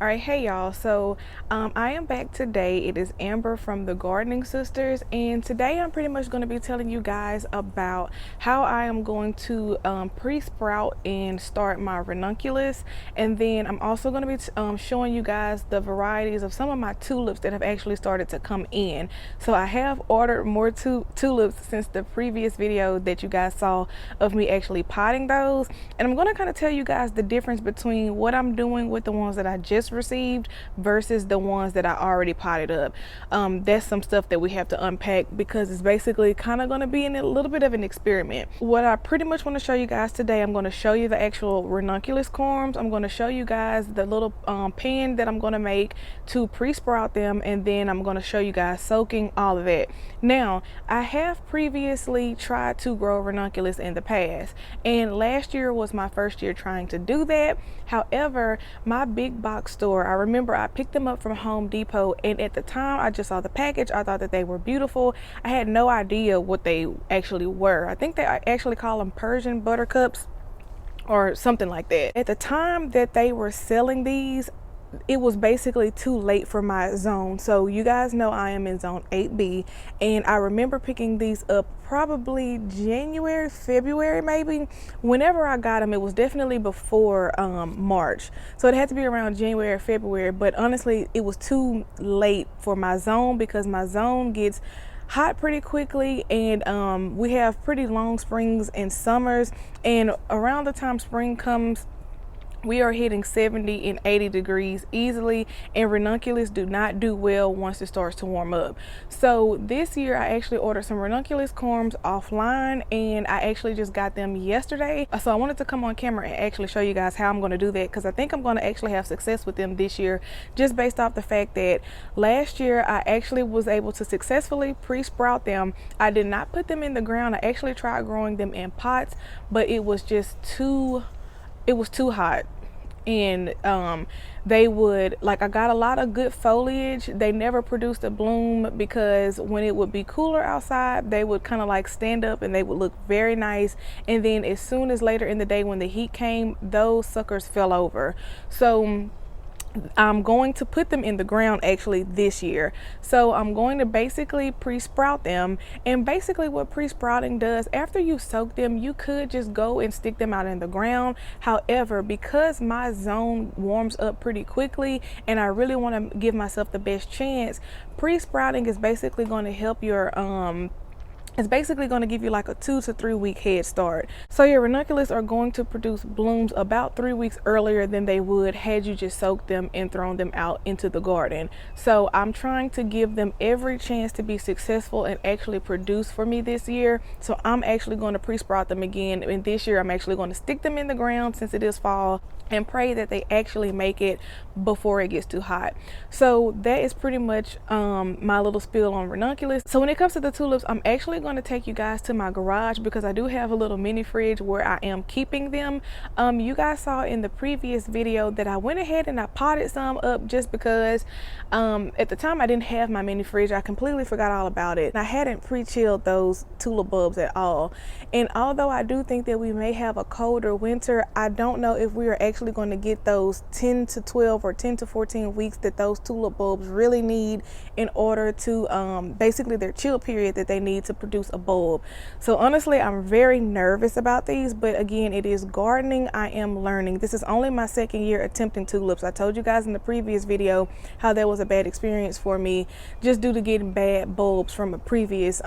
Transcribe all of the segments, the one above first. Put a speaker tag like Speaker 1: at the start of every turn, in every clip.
Speaker 1: All right, hey y'all. So I am back today. It is Amber from the Gardening Sisters, and today I'm pretty much going to be telling you guys about how I am going to pre-sprout and start my ranunculus, and then I'm also going to be showing you guys the varieties of some of my tulips that have actually started to come in. So I have ordered more tulips since the previous video that you guys saw of me actually potting those, and I'm going to kind of tell you guys the difference between what I'm doing with the ones that I just received versus the ones that I already potted up. That's some stuff that we have to unpack because it's basically kind of going to be in a little bit of an experiment. What I pretty much want to show you guys today, I'm going to show you the actual Ranunculus Corms. I'm going to show you guys the little pen that I'm going to make to pre-sprout them, and then I'm going to show you guys soaking, all of that. Now, I have previously tried to grow ranunculus in the past, and last year was my first year trying to do that. However, my big box store, I remember I picked them up from Home Depot, and at the time I just saw the package. I thought that they were beautiful. I had no idea what they actually were. I think they actually call them Persian buttercups or something like that. At the time that they were selling these, it was basically too late for my zone. So you guys know I am in zone 8B, and I remember picking these up probably January, February, maybe. Whenever I got them, it was definitely before March, so it had to be around January or February. But honestly, it was too late for my zone because my zone gets hot pretty quickly, and we have pretty long springs and summers, and around the time spring comes, we are hitting 70 and 80 degrees easily, and ranunculus do not do well once it starts to warm up. So this year I actually ordered some Ranunculus Corms offline, and I actually just got them yesterday. So I wanted to come on camera and actually show you guys how I'm going to do that, because I think I'm going to actually have success with them this year, just based off the fact that last year I actually was able to successfully pre-sprout them. I did not put them in the ground. I actually tried growing them in pots, but it was just too hot, and they would, like, I got a lot of good foliage. They never produced a bloom because when it would be cooler outside, they would kind of like stand up and they would look very nice, and then as soon as later in the day when the heat came, those suckers fell over. So I'm going to put them in the ground actually this year. So I'm going to basically pre-sprout them, and basically what pre-sprouting does, after you soak them, you could just go and stick them out in the ground. However, because my zone warms up pretty quickly and I really want to give myself the best chance, pre-sprouting is basically going to help your it's basically going to give you like a 2 to 3 week head start. So your ranunculus are going to produce blooms about 3 weeks earlier than they would had you just soaked them and thrown them out into the garden. So I'm trying to give them every chance to be successful and actually produce for me this year. So I'm actually going to pre-sprout them again, and this year I'm actually going to stick them in the ground since it is fall, and pray that they actually make it before it gets too hot. So that is pretty much my little spiel on ranunculus. So when it comes to the tulips, I'm actually going to take you guys to my garage because I do have a little mini fridge where I am keeping them. You guys saw in the previous video that I went ahead and I potted some up just because at the time I didn't have my mini fridge. I completely forgot all about it. I hadn't pre-chilled those tulip bulbs at all, and although I do think that we may have a colder winter, I don't know if we are actually going to get those 10 to 12 or 10 to 14 weeks that those tulip bulbs really need in order to basically their chill period that they need to produce a bulb. So honestly, I'm very nervous about these, but again, it is gardening. I am learning. This is only my second year attempting tulips. I told you guys in the previous video how that was a bad experience for me just due to getting bad bulbs from a previous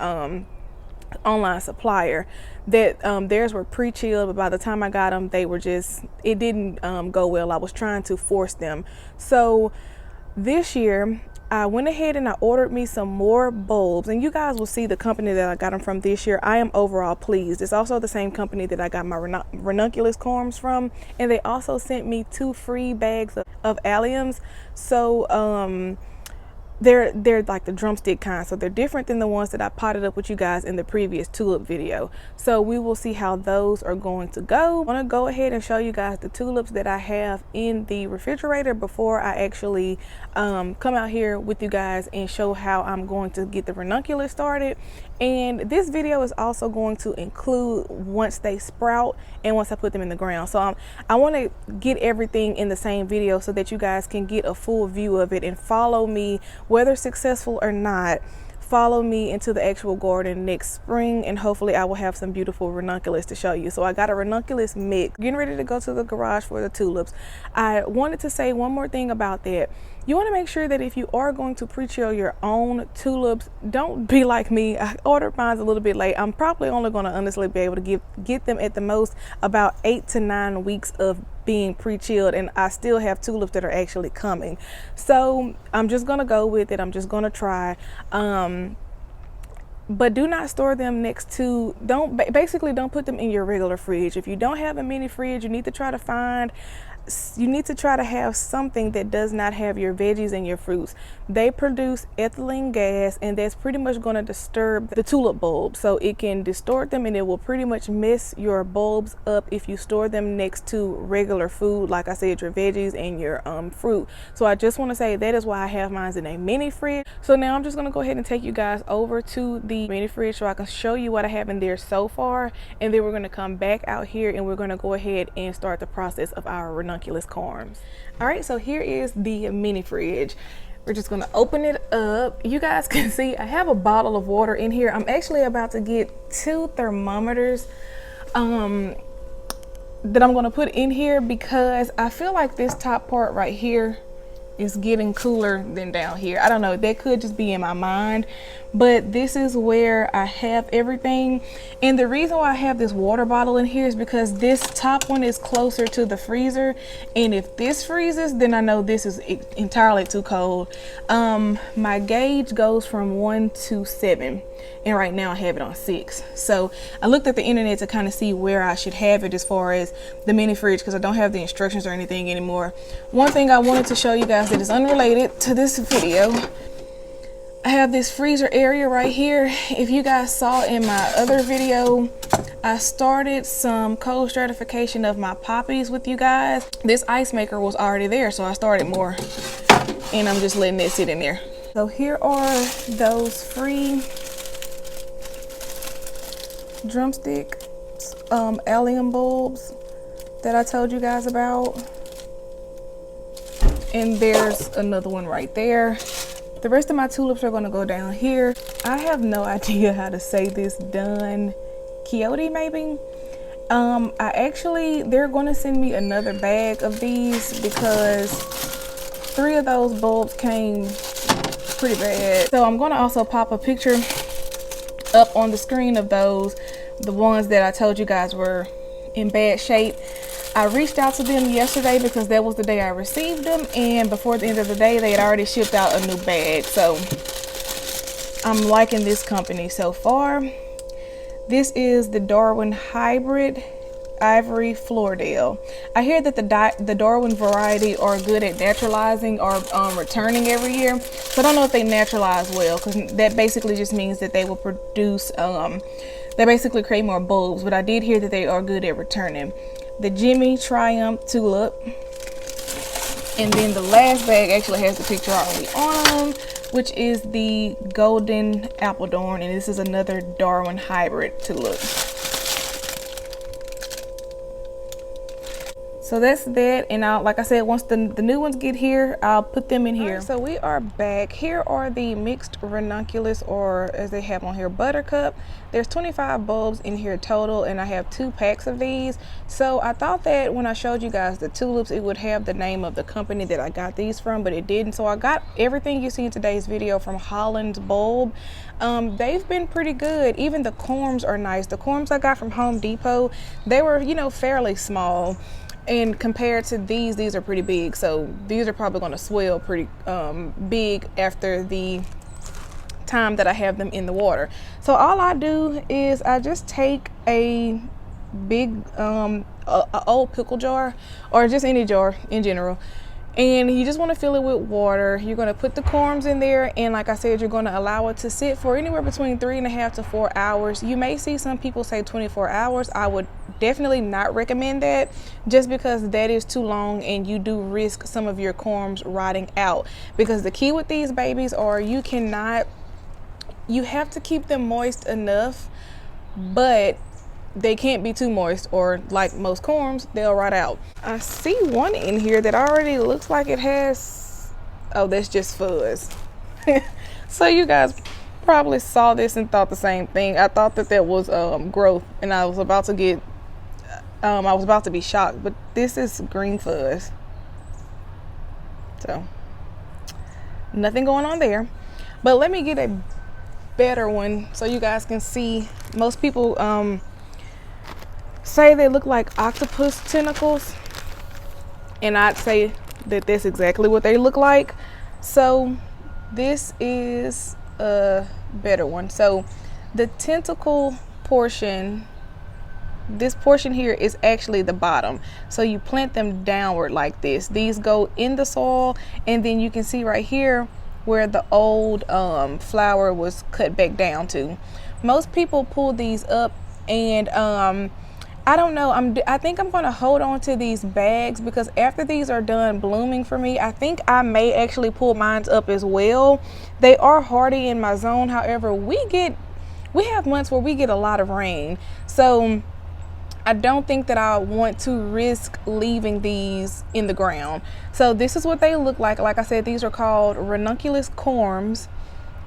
Speaker 1: online supplier, that theirs were pre-chilled, but by the time I got them, they were just, it didn't go well. I was trying to force them. So this year I went ahead and I ordered me some more bulbs, and you guys will see the company that I got them from this year. I am overall pleased. It's also the same company that I got my Ranunculus Corms from, and they also sent me 2 free bags of alliums. So they're like the drumstick kind, so they're different than the ones that I potted up with you guys in the previous tulip video. So we will see how those are going to go. I want to go ahead and show you guys the tulips that I have in the refrigerator before I actually come out here with you guys and show how I'm going to get the ranunculus started. And this video is also going to include once they sprout and once I put them in the ground. So I want to get everything in the same video so that you guys can get a full view of it and follow me, whether successful or not. Follow me into the actual garden next spring, and hopefully I will have some beautiful ranunculus to show you. So I got a ranunculus mix, getting ready to go to the garage for the tulips. I wanted to say one more thing about that. You want to make sure that if you are going to pre-chill your own tulips, don't be like me. I ordered mine a little bit late. I'm probably only going to honestly be able to get them at the most about 8 to 9 weeks of being pre-chilled, and I still have tulips that are actually coming. So I'm just going to go with it. I'm just going to try. But do not store them next to, basically don't put them in your regular fridge. If you don't have a mini fridge, you need to try to have something that does not have your veggies and your fruits. They produce ethylene gas, and that's pretty much going to disturb the tulip bulbs. So it can distort them, and it will pretty much mess your bulbs up if you store them next to regular food, like I said, your veggies and your fruit. So I just want to say that is why I have mine in a mini fridge. So now I'm just going to go ahead and take you guys over to the mini fridge so I can show you what I have in there so far, and then we're going to come back out here and we're going to go ahead and start the process of our Ranunculus Corms. All right, so here is the mini fridge. We're just gonna open it up. You guys can see I have a bottle of water in here. I'm actually about to get 2 thermometers that I'm gonna put in here because I feel like this top part right here is getting cooler than down here. I don't know, that could just be in my mind, but this is where I have everything. And the reason why I have this water bottle in here is because this top one is closer to the freezer, and if this freezes, then I know this is entirely too cold. My gauge goes from 1 to 7, and right now I have it on 6. So I looked at the internet to kind of see where I should have it as far as the mini fridge, because I don't have the instructions or anything anymore. One thing I wanted to show you guys that is unrelated to this video, I have this freezer area right here. If you guys saw in my other video, I started some cold stratification of my poppies with you guys. This ice maker was already there, so I started more, and I'm just letting it sit in there. So here are those free drumstick allium bulbs that I told you guys about, and there's another one right there. The rest of my tulips are going to go down here. I have no idea how to say this. Dun Quixote, maybe. They're going to send me another bag of these because 3 of those bulbs came pretty bad. So I'm going to also pop a picture up on the screen of those, the ones that I told you guys were in bad shape. I reached out to them yesterday because that was the day I received them, and before the end of the day they had already shipped out a new bag. So I'm liking this company so far. This is the Darwin Hybrid Ivory Floridale. I hear that the Darwin variety are good at naturalizing or returning every year. So I don't know if they naturalize well, because that basically just means that they will produce, they basically create more bulbs, but I did hear that they are good at returning. The Jimmy Triumph Tulip, and then the last bag actually has the picture already on them, which is the Golden Appledorn, and this is another Darwin Hybrid Tulip. So that's that, and like I said, once the new ones get here, I'll put them in here. Right, so we are back. Here are the mixed ranunculus, or as they have on here, buttercup. There's 25 bulbs in here total, and I have 2 packs of these. So I thought that when I showed you guys the tulips, it would have the name of the company that I got these from, but it didn't. So I got everything you see in today's video from Holland's Bulb. They've been pretty good. Even the corms are nice. The corms I got from Home Depot, they were, you know, fairly small. And compared to these are pretty big. So these are probably going to swell pretty big after the time that I have them in the water. So all I do is I just take a big old pickle jar, or just any jar in general, And you just want to fill it with water. You're going to put the corms in there, and like I said, you're going to allow it to sit for anywhere between 3.5 to 4 hours. You may see some people say 24 hours. I would definitely not recommend that, just because that is too long and you do risk some of your corms rotting out. Because the key with these babies are you have to keep them moist enough, but they can't be too moist, or like most corms, they'll rot out. I see one in here that already looks like it has, oh, that's just fuzz. So you guys probably saw this and thought the same thing. I thought that was growth, and I was about to be shocked, but this is green fuzz. So nothing going on there. But let me get a better one so you guys can see. Most people say they look like octopus tentacles, and I'd say that that's exactly what they look like. So this is a better one. So the tentacle portion, this portion here is actually the bottom. So you plant them downward like this. These go in the soil, and then you can see right here where the old flower was cut back down to. Most people pull these up, and I don't know, I think I'm going to hold on to these bags, because after these are done blooming for me, I think I may actually pull mine up as well. They are hardy in my zone. However, we have months where we get a lot of rain, so I don't think that I want to risk leaving these in the ground. So this is what they look like. Like I said, these are called Ranunculus Corms.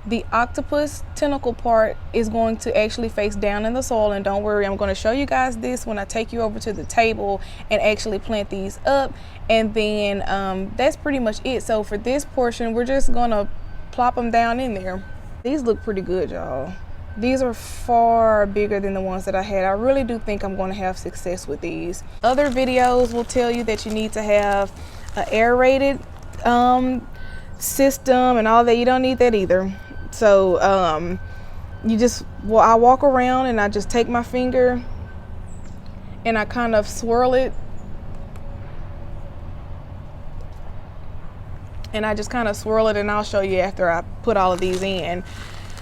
Speaker 1: The octopus tentacle part is going to actually face down in the soil, and don't worry, I'm going to show you guys this when I take you over to the table and actually plant these up. And then that's pretty much it. So for this portion, we're just going to plop them down in there. These look pretty good, y'all. These are far bigger than the ones that I had. I really do think I'm going to have success with these. Other videos will tell you that you need to have an aerated system and all that. You don't need that either. So I walk around and I just take my finger and I kind of swirl it, and I'll show you after I put all of these in.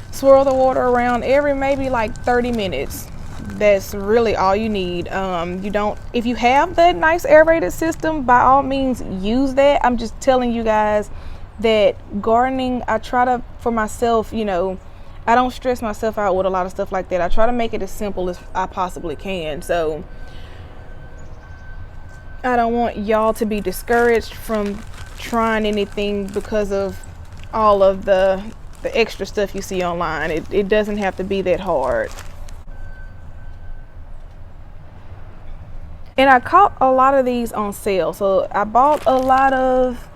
Speaker 1: Swirl the water around every maybe like 30 minutes. That's really all you need. If you have that nice aerated system, by all means use that. I'm just telling you guys that gardening, I try to, for myself, I don't stress myself out with a lot of stuff like that. I try to make it as simple as I possibly can. So I don't want y'all to be discouraged from trying anything because of all of the extra stuff you see online. It doesn't have to be that hard. And I caught a lot of these on sale. So I bought a lot of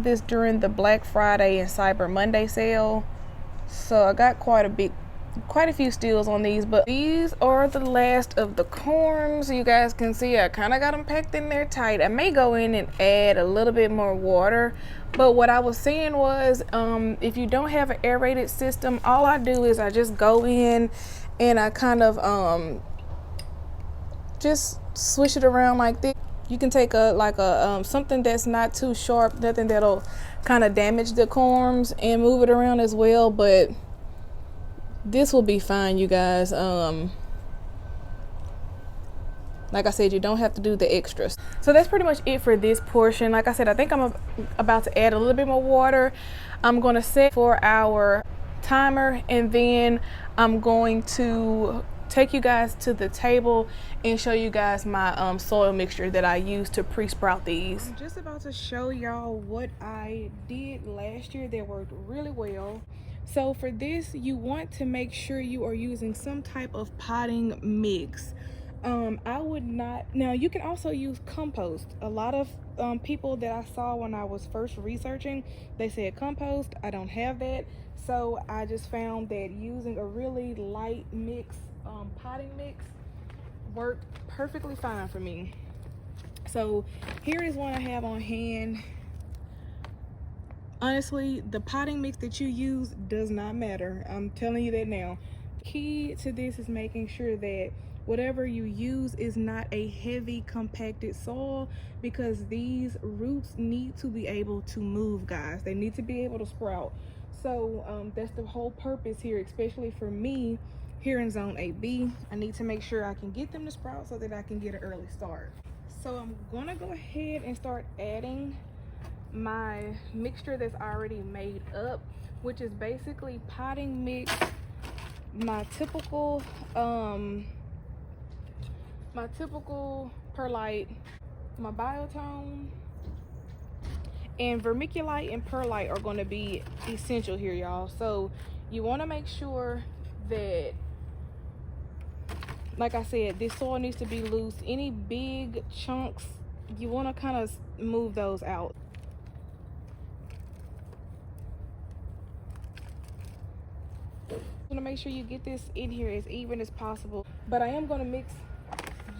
Speaker 1: this during the Black Friday and Cyber Monday sale. So I got quite a few steals on these. But these are the last of the corms. You guys can see I kind of got them packed in there tight. I may go in and add a little bit more water. But what I was saying was, if you don't have an aerated system, all I do is I just go in and I kind of just swish it around like this. You can take something that's not too sharp, nothing that'll kind of damage the corms, and move it around as well. But this will be fine, you guys. Like I said, you don't have to do the extras. So that's pretty much it for this portion. Like I said, I think I'm about to add a little bit more water. I'm going to set for our timer, and then I'm going to take you guys to the table and show you guys my soil mixture that I use to pre-sprout these. I'm just about to show y'all what I did last year that worked really well. So for this, you want to make sure you are using some type of potting mix. I would not, now you can also use compost. A lot of people that I saw when I was first researching, they said compost. I don't have that, so I just found that using a really light mix, potting mix, worked perfectly fine for me. So here is one I have on hand. Honestly, the potting mix that you use does not matter. I'm telling you that now. The key to this is making sure that whatever you use is not a heavy compacted soil, because these roots need to be able to move, guys. They need to be able to sprout. So that's the whole purpose here, especially for me here in zone 8B. I need to make sure I can get them to sprout so that I can get an early start. So I'm gonna go ahead and start adding my mixture that's already made up, which is basically potting mix, my typical perlite, my biotone, and vermiculite and perlite are going to be essential here, y'all. So you want to make sure that, like I said, this soil needs to be loose. Any big chunks, you want to kind of move those out. You want to make sure you get this in here as even as possible. But I am going to mix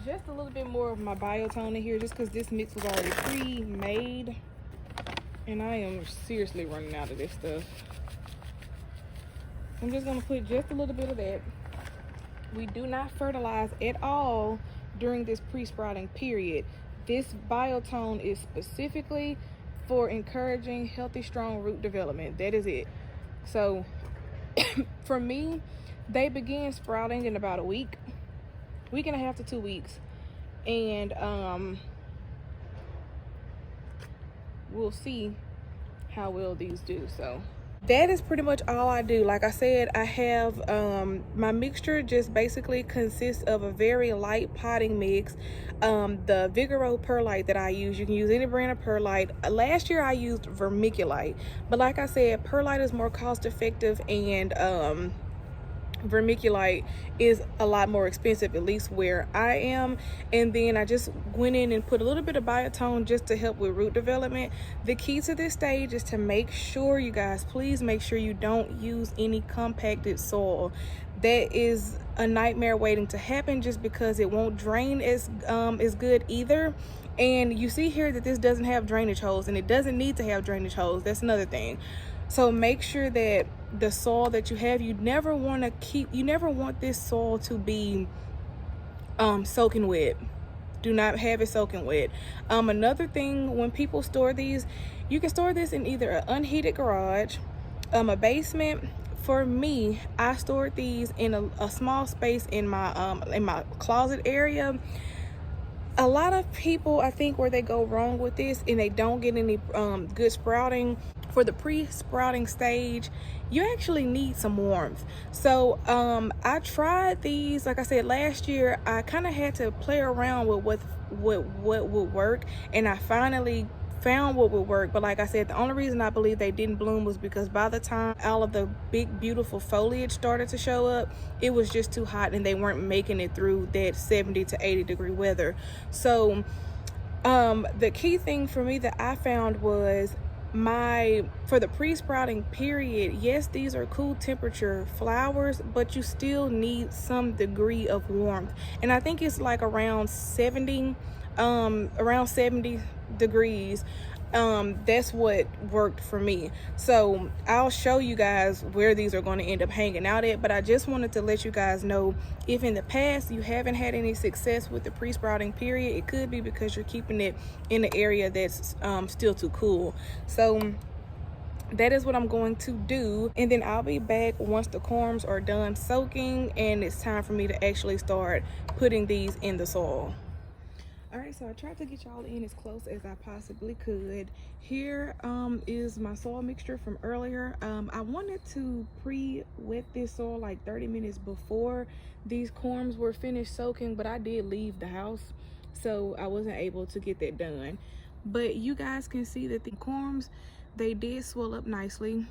Speaker 1: just a little bit more of my biotone in here, just because this mix was already pre-made and I am seriously running out of this stuff. I'm just going to put just a little bit of that. We do not fertilize at all during this pre-sprouting period. This biotone is specifically for encouraging healthy, strong root development. That is it. So for me, they begin sprouting in about a week and a half to 2 weeks, and we'll see how well these do. So that is pretty much all I do. Like I said, I have my mixture just basically consists of a very light potting mix. The Vigoro perlite that I use, you can use any brand of perlite. Last year I used vermiculite, but like I said, perlite is more cost effective, and vermiculite is a lot more expensive, at least where I am. And then I just went in and put a little bit of biotone just to help with root development. The key to this stage is to make sure, you guys, please make sure you don't use any compacted soil. That is a nightmare waiting to happen, just because it won't drain as good either. And you see here that this doesn't have drainage holes, and it doesn't need to have drainage holes. That's another thing. So make sure that the soil that you have, you never want this soil to be soaking wet. Do not have it soaking wet. Another thing, when people store these, you can store this in either an unheated garage, a basement. For me, I stored these in a small space in my closet area. A lot of people, I think, where they go wrong with this and they don't get any good sprouting, for the pre-sprouting stage, you actually need some warmth. So I tried these, like I said, last year. I kind of had to play around with what would work, and I finally found what would work. But like I said, the only reason I believe they didn't bloom was because by the time all of the big beautiful foliage started to show up, it was just too hot and they weren't making it through that 70 to 80 degree weather. So the key thing for me that I found was, for the pre-sprouting period, yes, these are cool temperature flowers, but you still need some degree of warmth. And I think it's like around 70 degrees. That's what worked for me. So I'll show you guys where these are going to end up hanging out at, but I just wanted to let you guys know, if in the past you haven't had any success with the pre-sprouting period, it could be because you're keeping it in an area that's still too cool. So that is what I'm going to do, and then I'll be back once the corms are done soaking and it's time for me to actually start putting these in the soil. All right, so I tried to get y'all in as close as I possibly could. Here is my soil mixture from earlier. I wanted to pre-wet this soil like 30 minutes before these corms were finished soaking, but I did leave the house, so I wasn't able to get that done. But you guys can see that the corms, they did swell up nicely.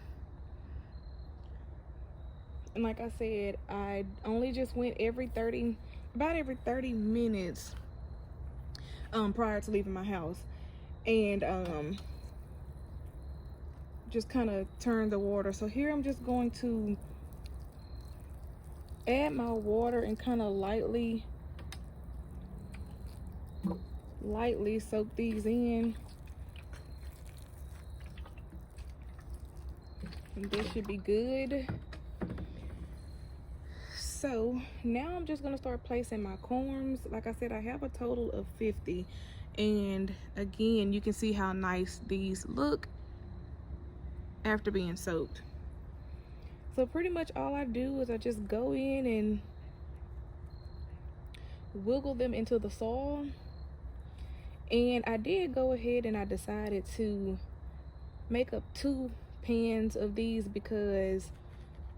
Speaker 1: And like I said, I only just went about every 30 minutes prior to leaving my house, and just kind of turn the water. So here I'm just going to add my water and kind of lightly soak these in, and this should be good. So now I'm just gonna start placing my corms. Like I said, I have a total of 50, and again, you can see how nice these look after being soaked. So pretty much all I do is I just go in and wiggle them into the soil. And I did go ahead and I decided to make up 2 pans of these because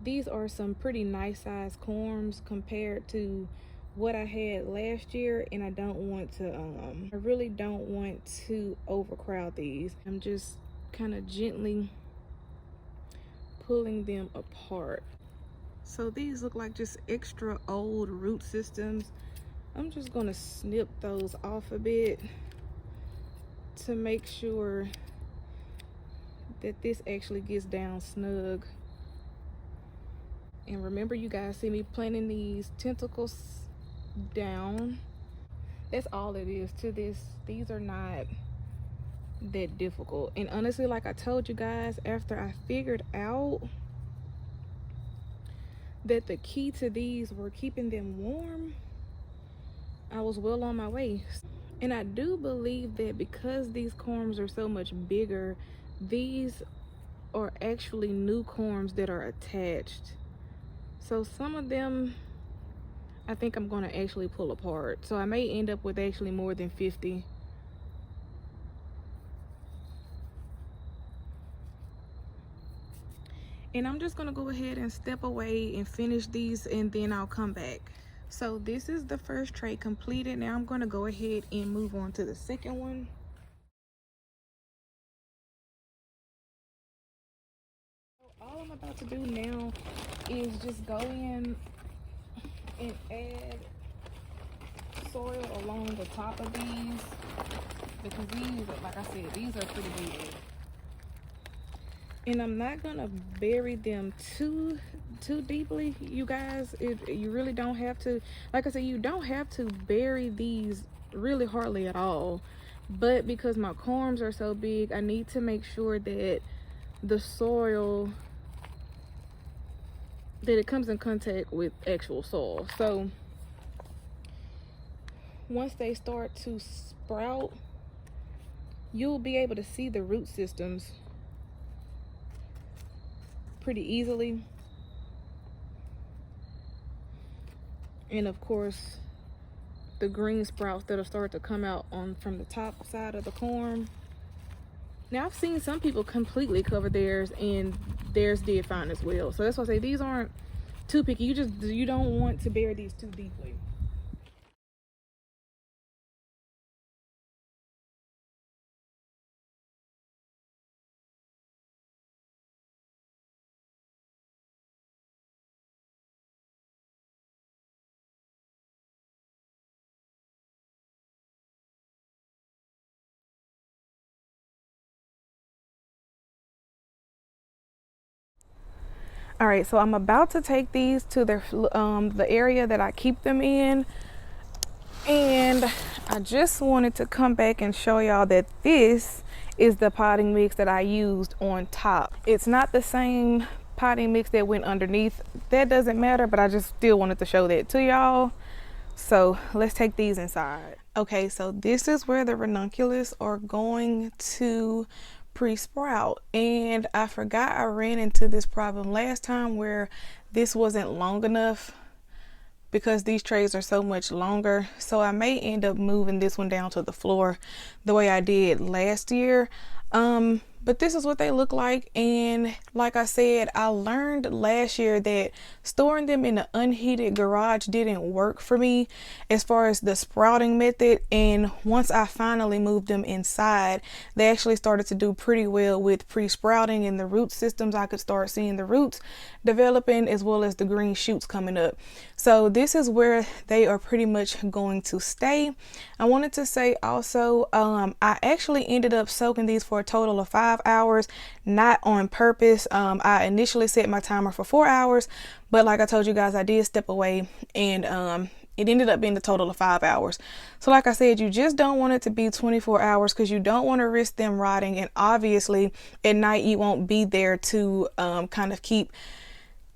Speaker 1: these are some pretty nice sized corms compared to what I had last year, and I don't want to I really don't want to overcrowd these. I'm just kind of gently pulling them apart. So these look like just extra old root systems. I'm just gonna snip those off a bit to make sure that this actually gets down snug. And remember, you guys see me planting these tentacles down. That's all it is to this. These are not that difficult. And honestly, like I told you guys, after I figured out that the key to these were keeping them warm, I was well on my way. And I do believe that because these corms are so much bigger, these are actually new corms that are attached. So some of them I think I'm gonna actually pull apart. So I may end up with actually more than 50. And I'm just gonna go ahead and step away and finish these, and then I'll come back. So this is the first tray completed. Now I'm gonna go ahead and move on to the second one. All I'm about to do now is just go in and add soil along the top of these, because these, like I said, these are pretty big. And I'm not gonna bury them too deeply, you guys. You really don't have to. Like I said, you don't have to bury these really hardly at all. But because my corms are so big, I need to make sure that the soil, that it comes in contact with actual soil. So once they start to sprout, you'll be able to see the root systems pretty easily. And of course, the green sprouts that'll start to come out from the top side of the corm. Now I've seen some people completely cover theirs, and theirs did fine as well. So that's why I say these aren't too picky. You don't want to bury these too deeply. All right, so I'm about to take these to the area that I keep them in, and I just wanted to come back and show y'all that this is the potting mix that I used on top. It's not the same potting mix that went underneath. That doesn't matter, but I just still wanted to show that to y'all. So let's take these inside. Okay, so this is where the ranunculus are going to pre-sprout, and I forgot I ran into this problem last time where this wasn't long enough because these trays are so much longer. So I may end up moving this one down to the floor the way I did last year. But this is what they look like. And like I said, I learned last year that storing them in an unheated garage didn't work for me as far as the sprouting method. And once I finally moved them inside, they actually started to do pretty well with pre-sprouting in the root systems. I could start seeing the roots developing as well as the green shoots coming up. So this is where they are pretty much going to stay. I wanted to say also, I actually ended up soaking these for a total of 5 hours, not on purpose. I initially set my timer for 4 hours, but like I told you guys, I did step away, and it ended up being the total of 5 hours. So like I said, you just don't want it to be 24 hours because you don't want to risk them rotting, and obviously at night you won't be there to kind of keep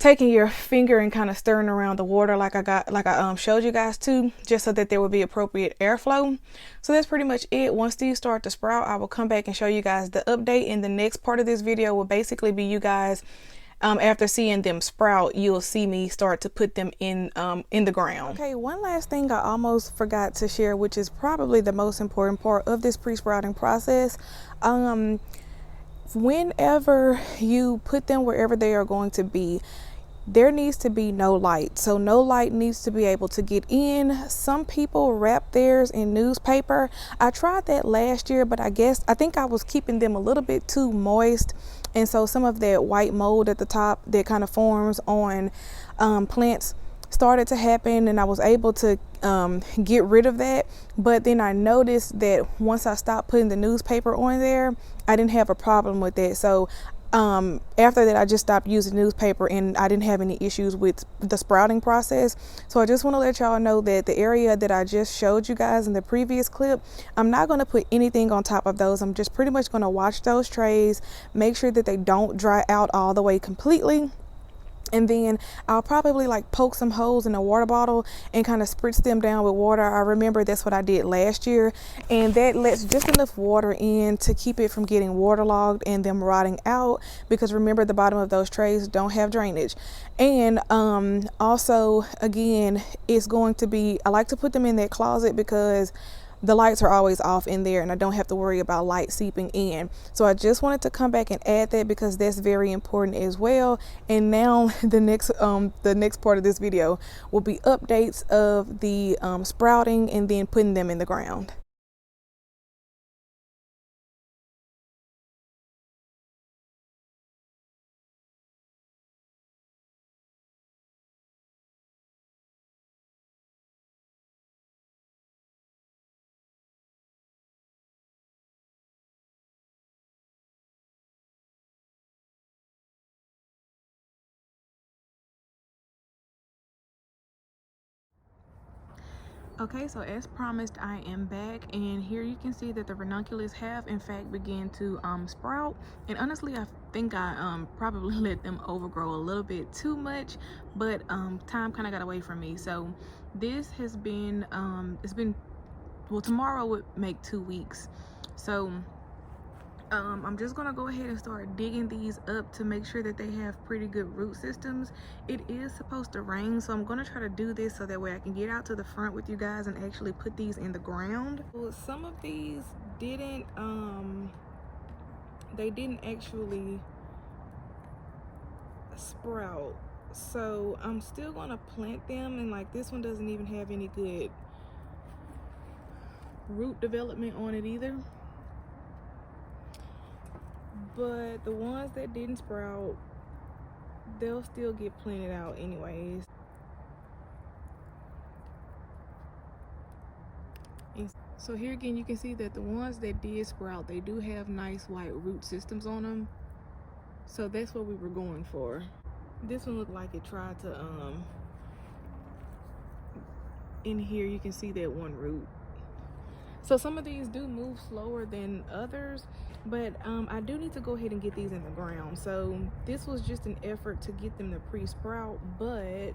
Speaker 1: taking your finger and kind of stirring around the water like I showed you guys to, just so that there would be appropriate airflow. So that's pretty much it. Once these start to sprout, I will come back and show you guys the update, and the next part of this video will basically be you guys after seeing them sprout, you'll see me start to put them in the ground. Okay, one last thing I almost forgot to share, which is probably the most important part of this pre-sprouting process. Whenever you put them wherever they are going to be, there needs to be no light. So no light needs to be able to get in. Some people wrap theirs in newspaper. I tried that last year, but I think I was keeping them a little bit too moist, and so some of that white mold at the top that kind of forms on plants started to happen, and I was able to get rid of that. But then I noticed that once I stopped putting the newspaper on there, I didn't have a problem with that. So after that, I just stopped using newspaper, and I didn't have any issues with the sprouting process. So I just want to let y'all know that the area that I just showed you guys in the previous clip, I'm not going to put anything on top of those. I'm just pretty much going to watch those trays, make sure that they don't dry out all the way completely. And then I'll probably like poke some holes in a water bottle and kind of spritz them down with water. I remember that's what I did last year, and that lets just enough water in to keep it from getting waterlogged and them rotting out, because remember, the bottom of those trays don't have drainage. And also, again, it's going to be, I like to put them in that closet because the lights are always off in there, and I don't have to worry about light seeping in. So I just wanted to come back and add that because that's very important as well. And now the next part of this video will be updates of the sprouting and then putting them in the ground. Okay, so as promised, I am back, and here you can see that the ranunculus have in fact began to sprout. And honestly, I think I probably let them overgrow a little bit too much, but time kind of got away from me. So this has been well, tomorrow would make 2 weeks. So I'm just gonna go ahead and start digging these up to make sure that they have pretty good root systems. It is supposed to rain, so I'm gonna try to do this so that way I can get out to the front with you guys and actually put these in the ground. Well, some of these didn't they didn't actually sprout, so I'm still gonna plant them. And like this one doesn't even have any good root development on it either. But the ones that didn't sprout, they'll still get planted out anyways. And so here again, you can see that the ones that did sprout, they do have nice white root systems on them. So that's what we were going for. This one looked like it tried to in here you can see that one root. So some of these do move slower than others, but I do need to go ahead and get these in the ground. So this was just an effort to get them to pre-sprout, but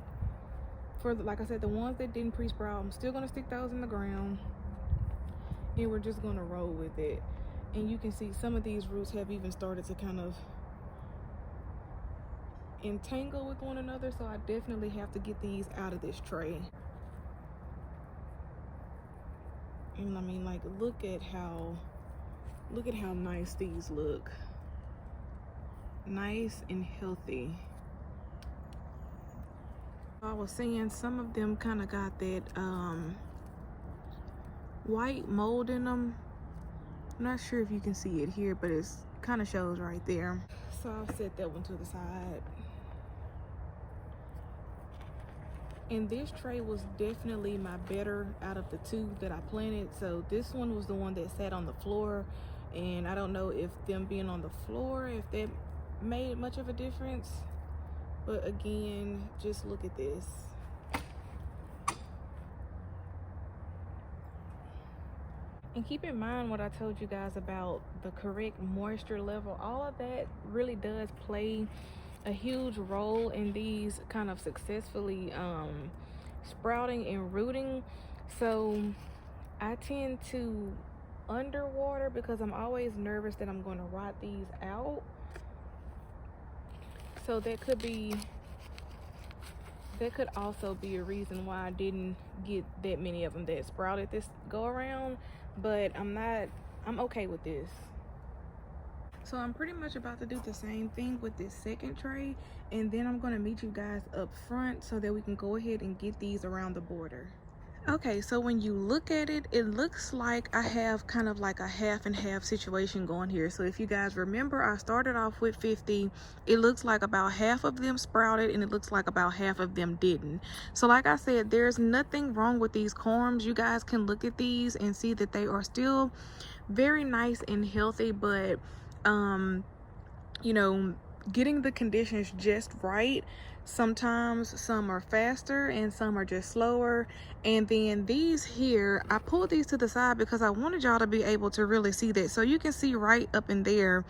Speaker 1: for like I said, the ones that didn't pre-sprout, I'm still gonna stick those in the ground, and we're just gonna roll with it. And you can see some of these roots have even started to kind of entangle with one another, so I definitely have to get these out of this tray. And I mean, like, look at how nice these look. Nice and healthy. I was saying some of them kind of got that white mold in them. I'm not sure if you can see it here, but it's kind of shows right there. So I'll set that one to the side. And this tray was definitely my better out of the two that I planted. So this one was the one that sat on the floor, and I don't know if them being on the floor, if that made much of a difference. But again, just look at this. And keep in mind what I told you guys about the correct moisture level. All of that really does play a huge role in these kind of successfully sprouting and rooting. So I tend to underwater because I'm always nervous that I'm going to rot these out. So that could also be a reason why I didn't get that many of them that sprouted this go around, but I'm okay with this. So I'm pretty much about to do the same thing with this second tray, and then I'm going to meet you guys up front so that we can go ahead and get these around the border. Okay, so when you look at it, it looks like I have kind of like a half and half situation going here. So if you guys remember, I started off with 50. It looks like about half of them sprouted, and it looks like about half of them didn't. So like I said, there's nothing wrong with these corms. You guys can look at these and see that they are still very nice and healthy, but you know, getting the conditions just right, sometimes some are faster and some are just slower. And then these here, I pulled these to the side because I wanted y'all to be able to really see that. So you can see right up in there,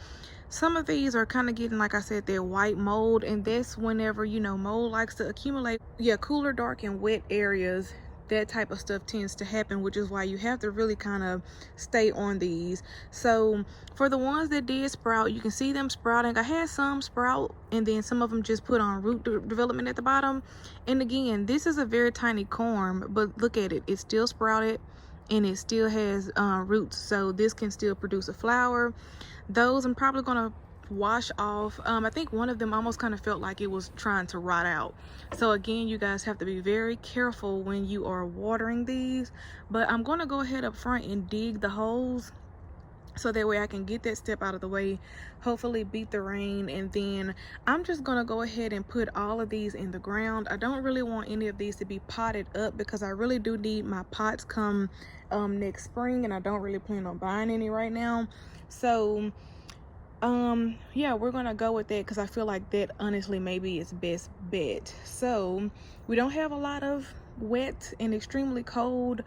Speaker 1: some of these are kind of getting, like I said, they're white mold, and that's whenever, you know, mold likes to accumulate. Yeah, cooler, dark, and wet areas, that type of stuff tends to happen, which is why you have to really kind of stay on these. So for the ones that did sprout, you can see them sprouting. I had some sprout, and then some of them just put on root development at the bottom. And again, this is a very tiny corm, but look at it, it's still sprouted and it still has roots, so this can still produce a flower. Those I'm probably gonna wash off. I think one of them almost kind of felt like it was trying to rot out. So again, you guys have to be very careful when you are watering these. But I'm going to go ahead up front and dig the holes so that way I can get that step out of the way, hopefully beat the rain, and then I'm just going to go ahead and put all of these in the ground. I don't really want any of these to be potted up because I really do need my pots come next spring, and I don't really plan on buying any right now. So yeah, we're gonna go with that because I feel like that honestly maybe is best bet. So we don't have a lot of wet and extremely cold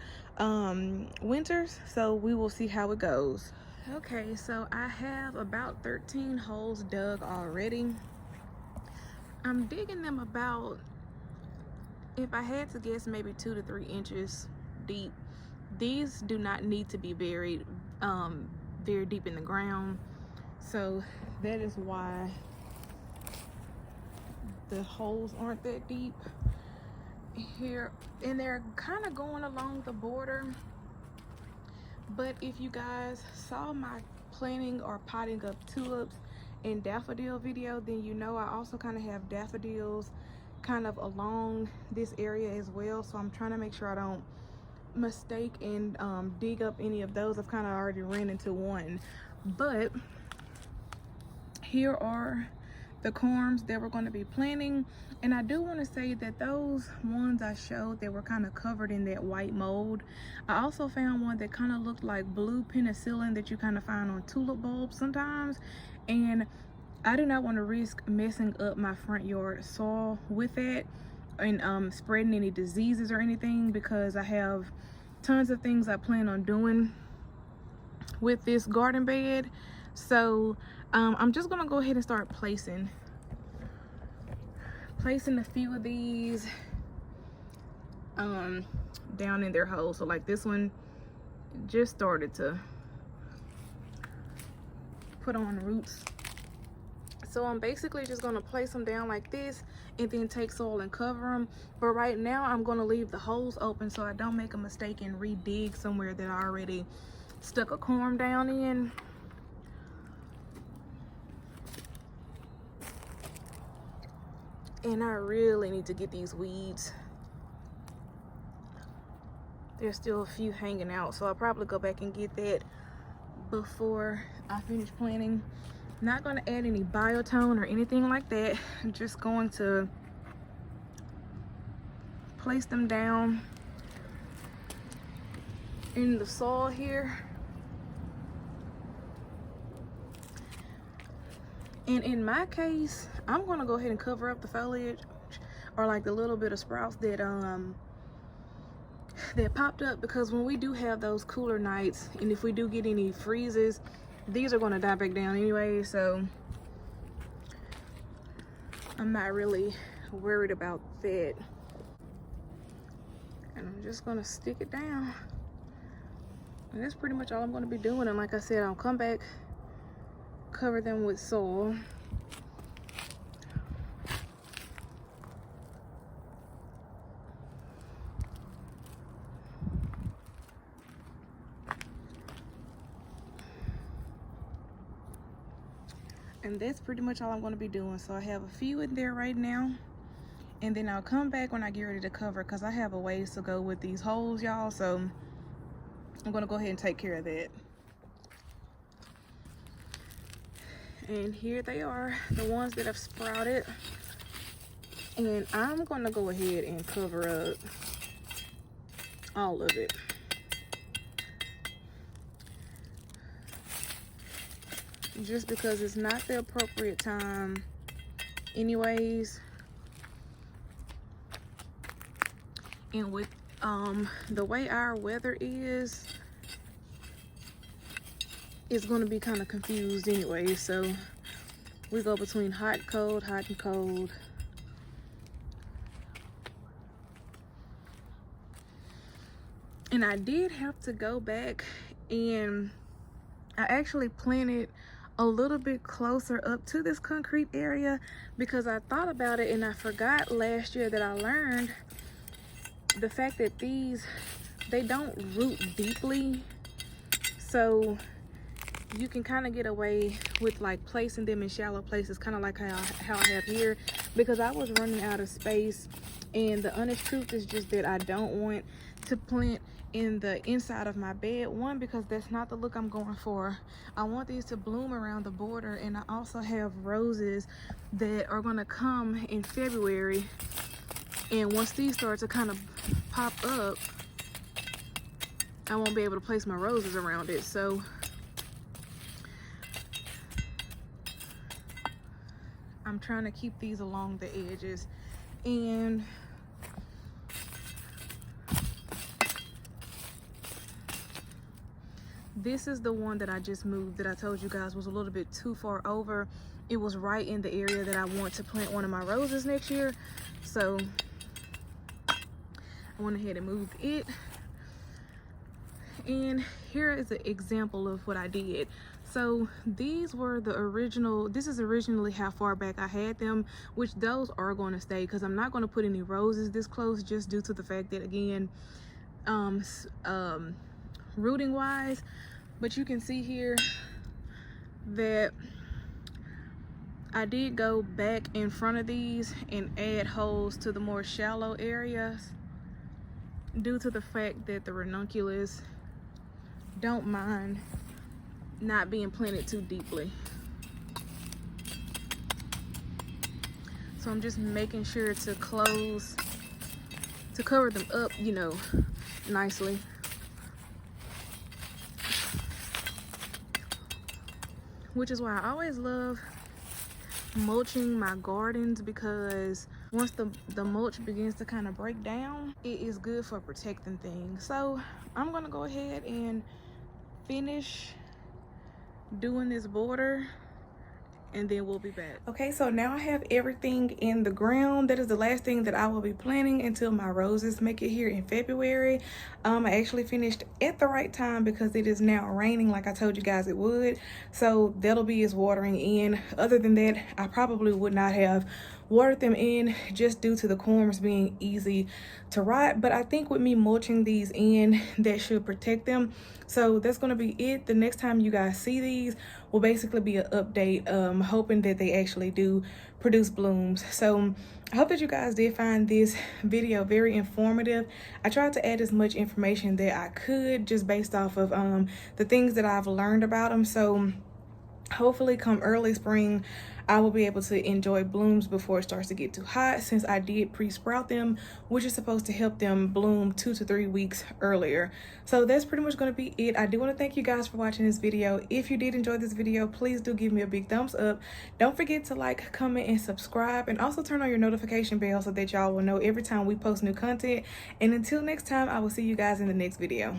Speaker 1: winters, so we will see how it goes. Okay, so I have about 13 holes dug already. I'm digging them about, if I had to guess, maybe 2 to 3 inches deep. These do not need to be buried very deep in the ground, so that is why the holes aren't that deep here, and they're kind of going along the border. But if you guys saw my planting or potting up tulips and daffodil video, then you know I also kind of have daffodils kind of along this area as well. So I'm trying to make sure I don't mistake and dig up any of those. I've kind of already ran into one. But here are the corms that we're going to be planting, and I do want to say that those ones I showed that were kind of covered in that white mold, I also found one that kind of looked like blue penicillin that you kind of find on tulip bulbs sometimes, and I do not want to risk messing up my front yard soil with that and spreading any diseases or anything, because I have tons of things I plan on doing with this garden bed. So I'm just gonna go ahead and start placing a few of these down in their holes. So like this one just started to put on roots, so I'm basically just gonna place them down like this and then take soil and cover them. But right now I'm gonna leave the holes open so I don't make a mistake and re-dig somewhere that I already stuck a corm down in. And I really need to get these weeds. There's still a few hanging out, so I'll probably go back and get that before I finish planting. Not going to add any biotone or anything like that. I'm just going to place them down in the soil here. And in my case, I'm gonna go ahead and cover up the foliage, or like the little bit of sprouts that that popped up, because when we do have those cooler nights, and if we do get any freezes, these are gonna die back down anyway. So I'm not really worried about that. And I'm just gonna stick it down. And that's pretty much all I'm gonna be doing. And like I said, I'll come back, cover them with soil. And that's pretty much all I'm going to be doing. So I have a few in there right now, and then I'll come back when I get ready to cover, because I have a ways to go with these holes, y'all. So I'm going to go ahead and take care of that. And here they are, the ones that have sprouted, and I'm going to go ahead and cover up all of it. Just because it's not the appropriate time anyways. And with the way our weather is, it's going to be kind of confused anyway. So we go between hot, cold, hot and cold. And I did have to go back, and I actually planted a little bit closer up to this concrete area, because I thought about it and I forgot last year that I learned the fact that these, they don't root deeply. So you can kind of get away with like placing them in shallow places, kind of like how I have here, because I was running out of space. And the honest truth is just that I don't want to plant in the inside of my bed. One, because that's not the look I'm going for. I want these to bloom around the border, and I also have roses that are going to come in February, and once these start to kind of pop up, I won't be able to place my roses around it. So I'm trying to keep these along the edges. And this is the one that I just moved, that I told you guys was a little bit too far over. It was right in the area that I want to plant one of my roses next year. So I went ahead and moved it. And here is an example of what I did. So these were the original, this is originally how far back I had them, which those are going to stay, because I'm not going to put any roses this close, just due to the fact that, again, rooting wise. But you can see here that I did go back in front of these and add holes to the more shallow areas, due to the fact that the ranunculus don't mind not being planted too deeply. So I'm just making sure to cover them up, you know, nicely. Which is why I always love mulching my gardens, because once the mulch begins to kind of break down, it is good for protecting things. So I'm gonna go ahead and finish doing this border, and then we'll be back. Okay, so now I have everything in the ground. That is the last thing that I will be planting until my roses make it here in February. I actually finished at the right time, because it is now raining like I told you guys it would. So that'll be its watering in. Other than that, I probably would not have watered them in, just due to the corms being easy to rot. But I think with me mulching these in, that should protect them. So that's going to be it. The next time you guys see these will basically be an update, hoping that they actually do produce blooms. So I hope that you guys did find this video very informative. I tried to add as much information that I could, just based off of the things that I've learned about them. So hopefully come early spring, I will be able to enjoy blooms before it starts to get too hot, since I did pre-sprout them, which is supposed to help them bloom 2 to 3 weeks earlier. So that's pretty much going to be it. I do want to thank you guys for watching this video. If you did enjoy this video, please do give me a big thumbs up. Don't forget to like, comment, and subscribe, and also turn on your notification bell so that y'all will know every time we post new content. And until next time, I will see you guys in the next video.